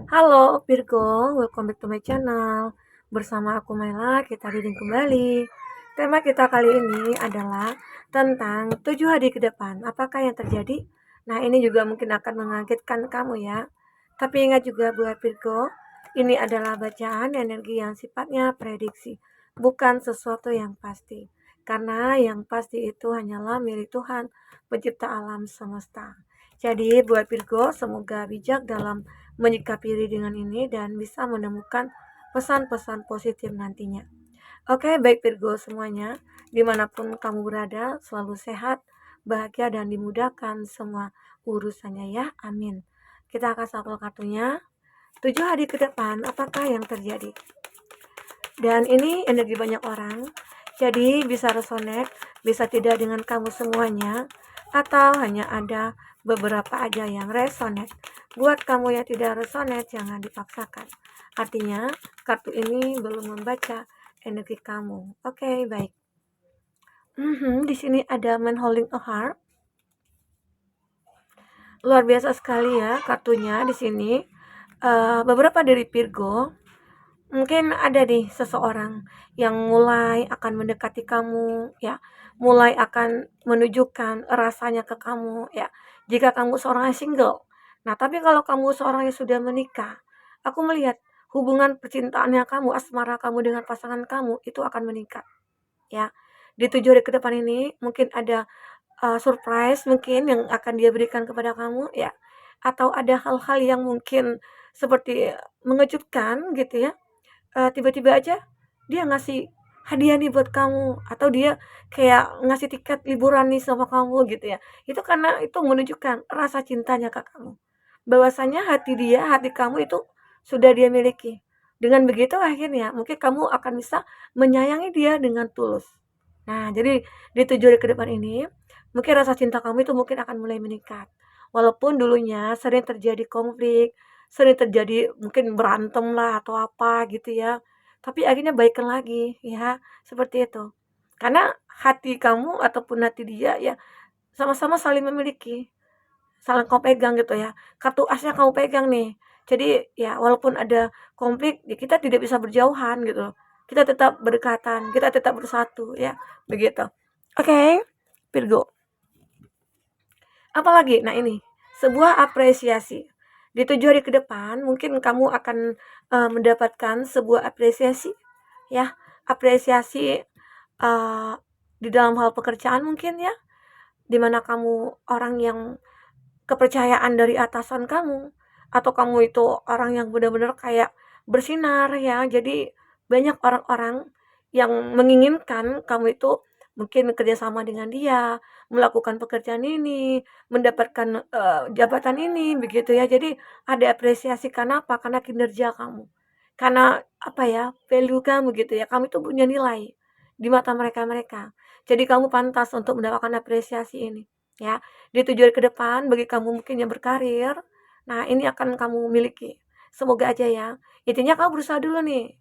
Halo Virgo, welcome back to my channel. Bersama aku Mela, kita reading kembali. Tema kita kali ini adalah tentang 7 hari ke depan. Apakah yang terjadi? Nah, ini juga mungkin akan mengagetkan kamu ya. Tapi ingat juga buat Virgo, ini adalah bacaan energi yang sifatnya prediksi, bukan sesuatu yang pasti. Karena yang pasti itu hanyalah milik Tuhan, pencipta alam semesta. Jadi buat Virgo, semoga bijak dalam menyikapi readingan ini dan bisa menemukan pesan-pesan positif nantinya. Oke, baik Virgo semuanya, dimanapun kamu berada, selalu sehat, bahagia, dan dimudahkan semua urusannya ya, amin. Kita akan shuffle kartunya, 7 hari ke depan, apakah yang terjadi? Dan ini energi banyak orang, jadi bisa resonate, bisa tidak dengan kamu semuanya, atau hanya ada beberapa aja yang resonate. Buat kamu yang tidak resonate, jangan dipaksakan. Artinya, kartu ini belum membaca energi kamu. Oke, baik. Di sini ada Man Holding a Heart. Luar biasa sekali ya kartunya di sini. Beberapa dari Virgo, mungkin ada nih seseorang yang mulai akan mendekati kamu ya, mulai akan menunjukkan rasanya ke kamu ya, jika kamu seorang yang single. Nah, tapi kalau kamu seorang yang sudah menikah, aku melihat hubungan percintaannya kamu, asmara kamu dengan pasangan kamu itu akan meningkat ya. Di 7 hari ke depan ini mungkin ada surprise mungkin yang akan dia berikan kepada kamu ya, atau ada hal-hal yang mungkin seperti mengejutkan gitu ya. Tiba-tiba aja dia ngasih hadiah nih buat kamu, atau dia kayak ngasih tiket liburan nih sama kamu gitu ya. Itu karena itu menunjukkan rasa cintanya ke kamu. Bahwasanya hati kamu itu sudah dia miliki. Dengan begitu akhirnya mungkin kamu akan bisa menyayangi dia dengan tulus. Nah, jadi di 7 hari ke depan ini, mungkin rasa cinta kamu itu mungkin akan mulai meningkat. Walaupun dulunya sering terjadi konflik, sering terjadi mungkin berantem lah atau apa gitu ya. Tapi akhirnya baikan lagi ya, seperti itu. Karena hati kamu ataupun hati dia ya sama-sama saling memiliki, saling kau pegang gitu ya. Kartu asnya kamu pegang nih. Jadi ya walaupun ada konflik, ya kita tidak bisa berjauhan gitu loh. Kita tetap berdekatan, kita tetap bersatu ya, begitu. Oke, Virgo. Apalagi? Nah ini, sebuah apresiasi. Di 7 hari ke depan mungkin kamu akan mendapatkan sebuah apresiasi ya, apresiasi di dalam hal pekerjaan mungkin ya, dimana kamu orang yang kepercayaan dari atasan kamu, atau kamu itu orang yang benar-benar kayak bersinar ya. Jadi banyak orang-orang yang menginginkan kamu itu mungkin kerjasama dengan dia, melakukan pekerjaan ini, mendapatkan jabatan ini, begitu ya. Jadi ada apresiasi karena apa? Karena kinerja kamu. Karena apa ya? Value kamu gitu ya. Kamu itu punya nilai di mata mereka-mereka. Jadi kamu pantas untuk mendapatkan apresiasi ini, ya. Di 7 hari ke depan bagi kamu mungkin yang berkarir, nah ini akan kamu miliki. Semoga aja ya. Intinya kamu berusaha dulu nih.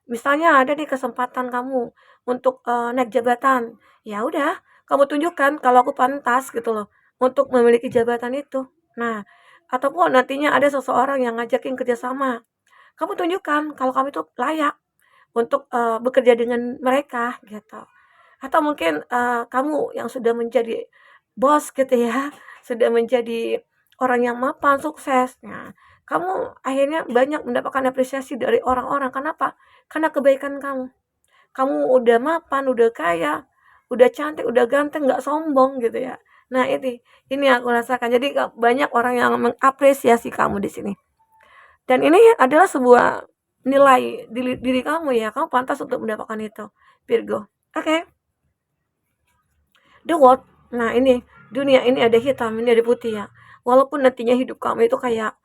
Misalnya ada nih kesempatan kamu untuk naik jabatan, ya udah kamu tunjukkan kalau aku pantas gitu loh untuk memiliki jabatan itu. Nah, ataupun nantinya ada seseorang yang ngajakin kerjasama, kamu tunjukkan kalau kamu itu layak untuk bekerja dengan mereka gitu. Atau mungkin kamu yang sudah menjadi bos gitu ya, sudah menjadi orang yang mapan, sukses. Nah, kamu akhirnya banyak mendapatkan apresiasi dari orang-orang. Kenapa? Karena kebaikan kamu. Kamu udah mapan, udah kaya, udah cantik, udah ganteng, nggak sombong gitu ya. Nah, ini yang aku rasakan. Jadi banyak orang yang mengapresiasi kamu di sini. Dan ini adalah sebuah nilai diri kamu ya. Kamu pantas untuk mendapatkan itu, Virgo. Oke. The World. Nah, ini dunia ini ada hitam, ini ada putih ya. Walaupun nantinya hidup kamu itu kayak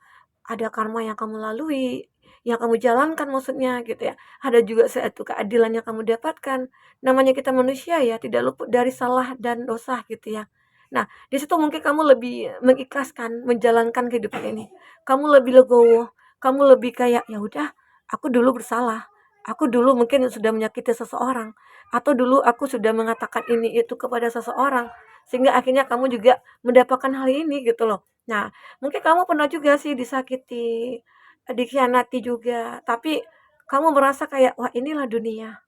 ada karma yang kamu lalui, yang kamu jalankan maksudnya gitu ya. Ada juga suatu keadilan yang kamu dapatkan. Namanya kita manusia ya, tidak luput dari salah dan dosa gitu ya. Nah, di situ mungkin kamu lebih mengikhlaskan menjalankan kehidupan ini. Kamu lebih legowo, kamu lebih kayak ya udah, aku dulu bersalah. Aku dulu mungkin sudah menyakiti seseorang, atau dulu aku sudah mengatakan ini itu kepada seseorang, sehingga akhirnya kamu juga mendapatkan hal ini gitu loh. Nah, mungkin kamu pernah juga sih disakiti, dikhianati juga, tapi kamu merasa kayak, "Wah, inilah dunia."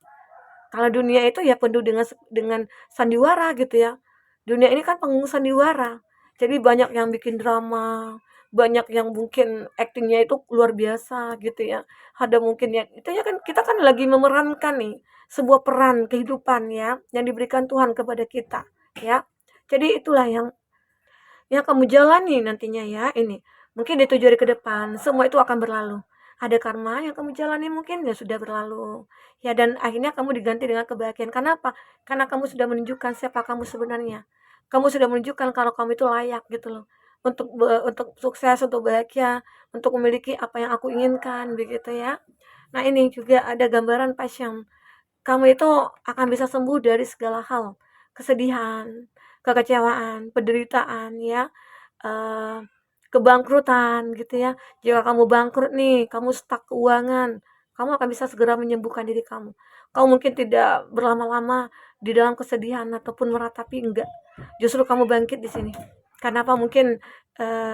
Kalau dunia itu ya penuh dengan sandiwara gitu ya. Dunia ini kan penuh sandiwara. Jadi banyak yang bikin drama, banyak yang mungkin aktingnya itu luar biasa gitu ya. Ada mungkin yang itu ya kan kita kan lagi memerankan nih sebuah peran kehidupan ya yang diberikan Tuhan kepada kita ya. Jadi itulah yang kamu jalani nantinya ya ini. Mungkin di 7 hari ke depan semua itu akan berlalu. Ada karma yang kamu jalani mungkin ya sudah berlalu. Ya dan akhirnya kamu diganti dengan kebahagiaan. Kenapa? Karena kamu sudah menunjukkan siapa kamu sebenarnya. Kamu sudah menunjukkan kalau kamu itu layak gitu loh. Untuk sukses, untuk bahagia, untuk memiliki apa yang aku inginkan begitu ya. Nah, ini juga ada gambaran passion. Kamu itu akan bisa sembuh dari segala hal, kesedihan, kekecewaan, penderitaan ya, eee, kebangkrutan gitu ya. Jika kamu bangkrut nih, kamu stuck keuangan, kamu akan bisa segera menyembuhkan diri kamu. Kamu mungkin tidak berlama-lama di dalam kesedihan ataupun meratapi, enggak. Justru kamu bangkit di sini. Karena apa? Mungkin,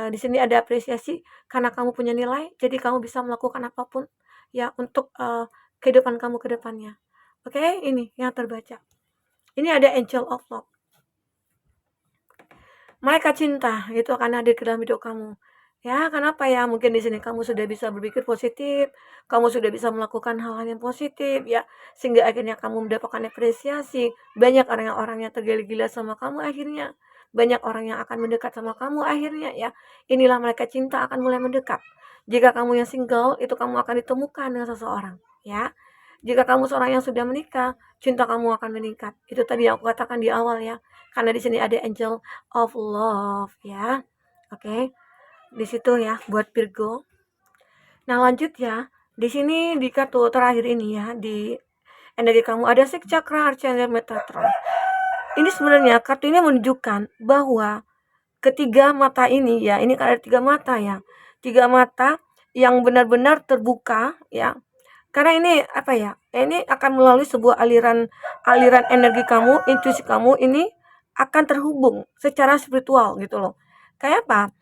di sini ada apresiasi karena kamu punya nilai, jadi kamu bisa melakukan apapun ya untuk, kehidupan kamu ke depannya. Oke, ini yang terbaca. Ini ada Angel of Love. Malaikat cinta itu akan hadir ke dalam hidup kamu. Ya, kenapa ya? Mungkin di sini kamu sudah bisa berpikir positif, kamu sudah bisa melakukan hal-hal yang positif ya, sehingga akhirnya kamu mendapatkan apresiasi. Banyak orang yang tergila-gila sama kamu akhirnya. Banyak orang yang akan mendekat sama kamu akhirnya ya. Inilah malaikat cinta akan mulai mendekat. Jika kamu yang single, itu kamu akan ditemukan dengan seseorang ya. Jika kamu seorang yang sudah menikah, cinta kamu akan meningkat. Itu tadi yang aku katakan di awal ya. Karena di sini ada angel of love ya. Oke. Di situ ya buat Virgo. Nah, lanjut ya. Di sini di kartu terakhir ini ya, di energi kamu ada Six Chakra Arcangel Metatron. Ini sebenarnya kartu ini menunjukkan bahwa ketiga mata ini ya, ini ada 3 mata ya. 3 mata yang benar-benar terbuka ya. Karena ini apa ya? Ini akan melalui sebuah aliran energi kamu, intuisi kamu ini akan terhubung secara spiritual gitu loh. Kayak apa?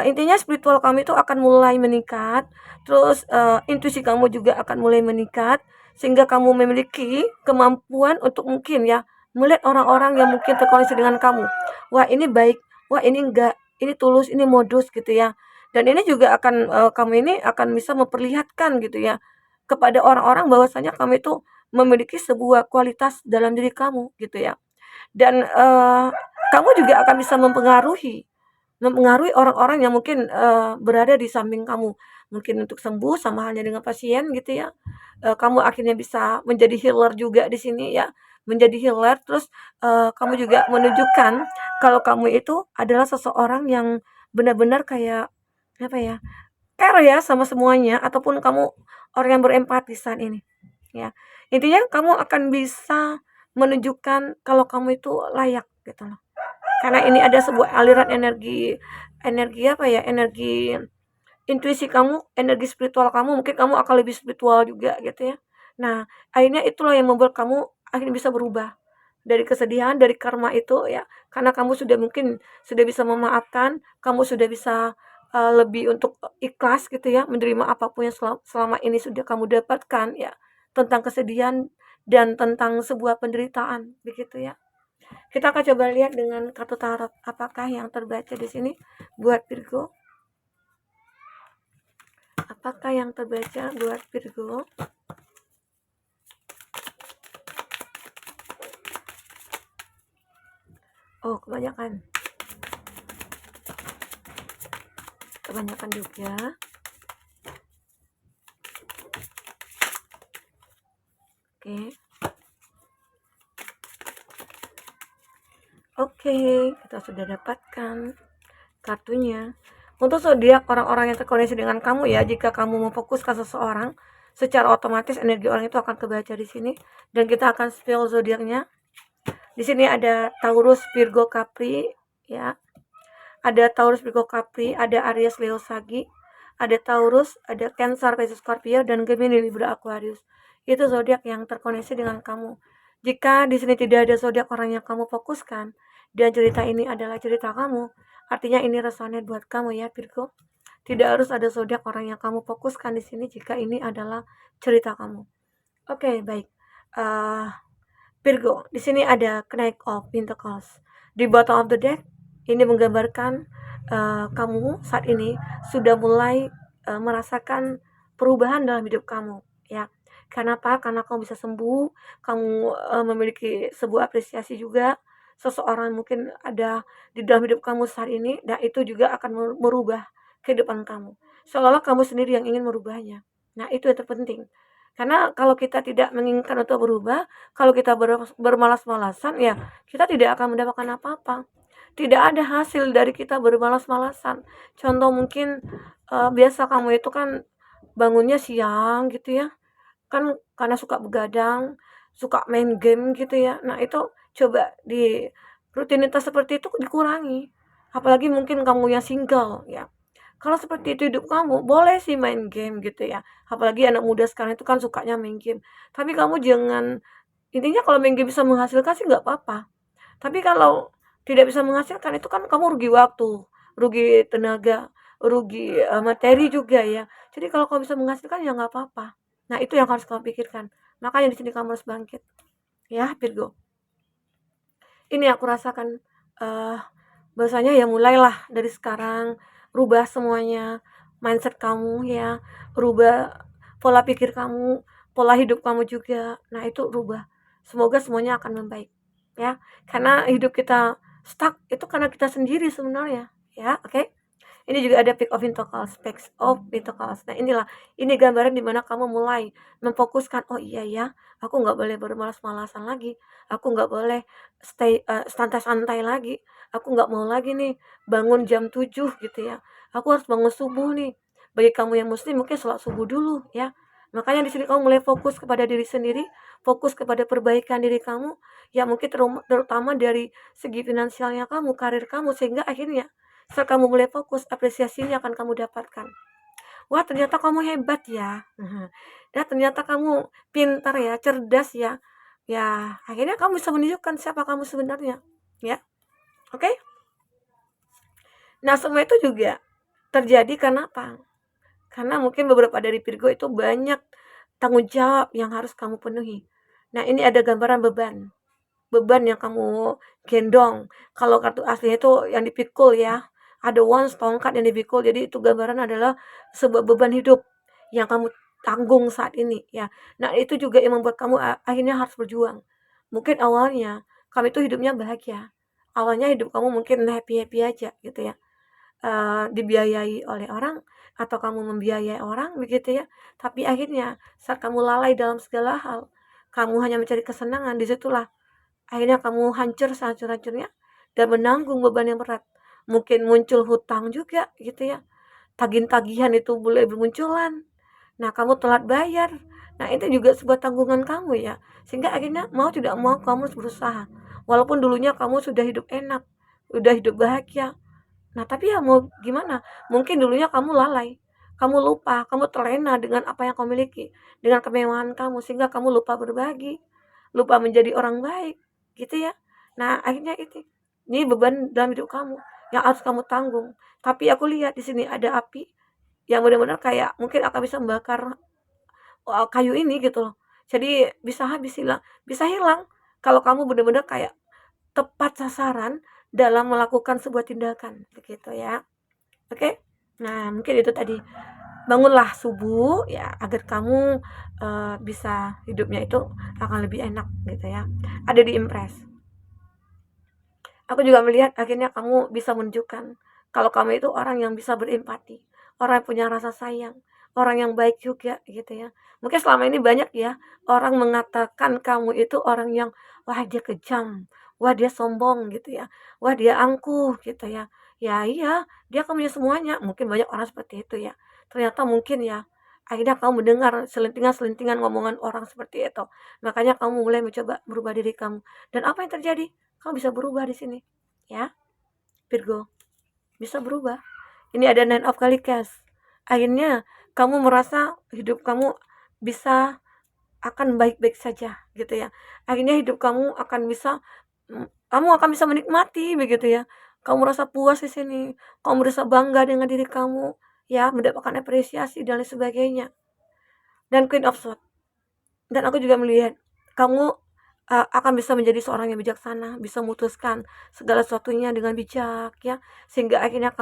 Intinya spiritual kamu itu akan mulai meningkat, terus, intuisi kamu juga akan mulai meningkat, sehingga kamu memiliki kemampuan untuk mungkin ya, melihat orang-orang yang mungkin terkoneksi dengan kamu. Wah, ini baik, wah ini enggak, ini tulus, ini modus gitu ya. Dan ini juga akan, kamu ini akan bisa memperlihatkan gitu ya, kepada orang-orang bahwasanya kamu itu memiliki sebuah kualitas dalam diri kamu gitu ya. Dan, kamu juga akan bisa mempengaruhi orang-orang yang mungkin, berada di samping kamu. Mungkin untuk sembuh sama halnya dengan pasien gitu ya, kamu akhirnya bisa menjadi healer juga di sini ya, menjadi healer terus, kamu juga menunjukkan kalau kamu itu adalah seseorang yang benar-benar kayak, apa ya, care ya sama semuanya ataupun kamu orang yang berempati saat ini, ya. Intinya kamu akan bisa menunjukkan kalau kamu itu layak gitu loh. Karena ini ada sebuah aliran energi energi apa ya, energi intuisi kamu, energi spiritual kamu, mungkin kamu akan lebih spiritual juga gitu ya. Nah, akhirnya itulah yang membuat kamu akhirnya bisa berubah dari kesedihan, dari karma itu ya, karena kamu sudah mungkin sudah bisa memaafkan, kamu sudah bisa, lebih untuk ikhlas gitu ya, menerima apapun yang selama ini sudah kamu dapatkan ya, tentang kesedihan dan tentang sebuah penderitaan, begitu ya. Kita akan coba lihat dengan kartu tarot apakah yang terbaca di sini buat Virgo. Apakah yang terbaca buat Virgo? Oh, kebanyakan. Kebanyakan juga. Oke. Oke, kita sudah dapatkan kartunya. Untuk zodiak orang-orang yang terkoneksi dengan kamu ya, jika kamu memfokuskan seseorang, secara otomatis energi orang itu akan kebaca di sini dan kita akan spill zodiaknya. Di sini ada Taurus, Virgo, Capri ya. Ada Taurus, Virgo, Capri, ada Aries, Leo, Sagi, ada Taurus, ada Cancer, Pisces, Scorpio dan Gemini, Libra, Aquarius. Itu zodiak yang terkoneksi dengan kamu. Jika di sini tidak ada zodiak orang yang kamu fokuskan dan cerita ini adalah cerita kamu, artinya ini resonate buat kamu ya Virgo. Tidak harus ada zodiak orang yang kamu fokuskan di sini jika ini adalah cerita kamu. Oke, baik. Uh, Virgo, di sini ada Knight of Pentacles. Di bottom of the deck, ini menggambarkan kamu saat ini sudah mulai merasakan perubahan dalam hidup kamu, ya. Kenapa? Karena kamu bisa sembuh, kamu memiliki sebuah apresiasi juga. Seseorang mungkin ada di dalam hidup kamu saat ini, dan itu juga akan merubah kehidupan kamu. Seolah-olah kamu sendiri yang ingin merubahnya. Nah, itu yang terpenting. Karena kalau kita tidak menginginkan untuk berubah, kalau kita bermalas-malasan, ya kita tidak akan mendapatkan apa-apa. Tidak ada hasil dari kita bermalas-malasan. Contoh mungkin biasa kamu itu kan bangunnya siang gitu ya, kan karena suka begadang, suka main game gitu ya. Nah itu coba di rutinitas seperti itu dikurangi. Apalagi mungkin kamu yang single ya. Kalau seperti itu hidup kamu, boleh sih main game gitu ya. Apalagi anak muda sekarang itu kan sukanya main game. Tapi kamu jangan, intinya kalau main game bisa menghasilkan sih nggak apa-apa. Tapi kalau tidak bisa menghasilkan itu kan kamu rugi waktu, rugi tenaga, rugi materi juga ya. Jadi kalau kamu bisa menghasilkan ya nggak apa-apa. Nah itu yang harus kamu pikirkan. Makanya di sini kamu harus bangkit. Ya Virgo. Ini aku rasakan uh, bahwasanya ya mulailah dari sekarang rubah semuanya, mindset kamu ya, rubah pola pikir kamu, pola hidup kamu juga. Nah, itu rubah. Semoga semuanya akan membaik ya. Karena hidup kita stuck itu karena kita sendiri sebenarnya ya, oke? Okay? Ini juga ada Page of Pentacles. Nah, ini gambaran dimana kamu mulai memfokuskan, oh iya ya, aku nggak boleh bermalas-malasan lagi, aku nggak boleh santai-santai lagi, aku nggak mau lagi nih bangun jam 7 gitu ya, aku harus bangun subuh nih. Bagi kamu yang muslim mungkin sholat subuh dulu ya. Makanya di sini kamu mulai fokus kepada diri sendiri, fokus kepada perbaikan diri kamu, ya mungkin terutama dari segi finansialnya kamu, karir kamu, sehingga akhirnya saat kamu mulai fokus, apresiasinya akan kamu dapatkan. Wah, ternyata kamu hebat ya. Dan ternyata kamu pintar ya, cerdas ya. Ya, akhirnya kamu bisa menunjukkan siapa kamu sebenarnya. Ya, oke? Okay? Nah, semua itu juga terjadi karena apa? Karena mungkin beberapa dari Virgo itu banyak tanggung jawab yang harus kamu penuhi. Nah, ini ada gambaran beban. Beban yang kamu gendong. Kalau kartu aslinya itu yang dipikul ya. Ada wands, tongkat yang dipikul. Jadi itu gambaran adalah sebuah beban hidup yang kamu tanggung saat ini ya. Nah, itu juga yang membuat kamu akhirnya harus berjuang. Mungkin awalnya kamu itu hidupnya bahagia. Awalnya hidup kamu mungkin happy-happy aja gitu ya. Dibiayai oleh orang atau kamu membiayai orang begitu ya. Tapi akhirnya saat kamu lalai dalam segala hal, kamu hanya mencari kesenangan, disitulah akhirnya kamu hancur sehancur-hancurnya dan menanggung beban yang berat. Mungkin muncul hutang juga gitu ya. Tagihan-tagihan itu boleh bermunculan. Nah, kamu telat bayar. Nah, itu juga sebuah tanggungan kamu ya. Sehingga akhirnya mau tidak mau kamu harus berusaha. Walaupun dulunya kamu sudah hidup enak, sudah hidup bahagia. Nah, tapi ya mau gimana? Mungkin dulunya kamu lalai. Kamu lupa, kamu terlena dengan apa yang kamu miliki, dengan kemewahan kamu sehingga kamu lupa berbagi, lupa menjadi orang baik, gitu ya. Nah, akhirnya ini beban dalam hidup kamu yang harus kamu tanggung. Tapi aku lihat di sini ada api yang benar-benar kayak mungkin akan bisa membakar kayu ini gitu loh. Jadi bisa hilang kalau kamu benar-benar kayak tepat sasaran dalam melakukan sebuah tindakan begitu ya. Oke? Nah, mungkin itu tadi. Bangunlah subuh ya agar kamu bisa hidupnya itu akan lebih enak gitu ya. Ada di Impress. Aku juga melihat akhirnya kamu bisa menunjukkan kalau kamu itu orang yang bisa berempati, orang yang punya rasa sayang, orang yang baik juga gitu ya. Mungkin selama ini banyak ya orang mengatakan kamu itu orang yang wah dia kejam, wah dia sombong gitu ya, wah dia angkuh gitu ya. Ya iya, dia akan punya semuanya. Mungkin banyak orang seperti itu ya. Ternyata mungkin ya akhirnya kamu mendengar selentingan-selentingan ngomongan orang seperti itu. Makanya kamu mulai mencoba merubah diri kamu. Dan apa yang terjadi? Kamu bisa berubah di sini, ya, Virgo, bisa berubah. Ini ada Nine of Calicas. Akhirnya kamu merasa hidup kamu bisa akan baik-baik saja, gitu ya. Akhirnya hidup kamu akan bisa, kamu akan bisa menikmati, begitu ya. Kamu merasa puas di sini, kamu merasa bangga dengan diri kamu, ya, mendapatkan apresiasi dan lain sebagainya. Dan Queen of Swords. Dan aku juga melihat kamu akan bisa menjadi seorang yang bijaksana, bisa memutuskan segala sesuatunya dengan bijak ya, sehingga akhirnya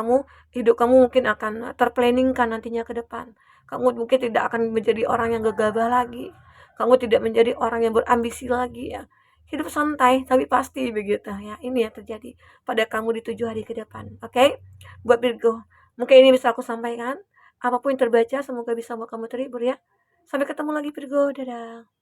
hidup kamu mungkin akan terplanning-kan nantinya ke depan. Kamu mungkin tidak akan menjadi orang yang gegabah lagi, kamu tidak menjadi orang yang berambisi lagi ya. Hidup santai tapi pasti begitu ya. Ini yang terjadi pada kamu di 7 hari ke depan. Oke? Buat Virgo, mungkin ini bisa aku sampaikan. Apapun yang terbaca semoga bisa membuat kamu terhibur ya. Sampai ketemu lagi Virgo, dadah.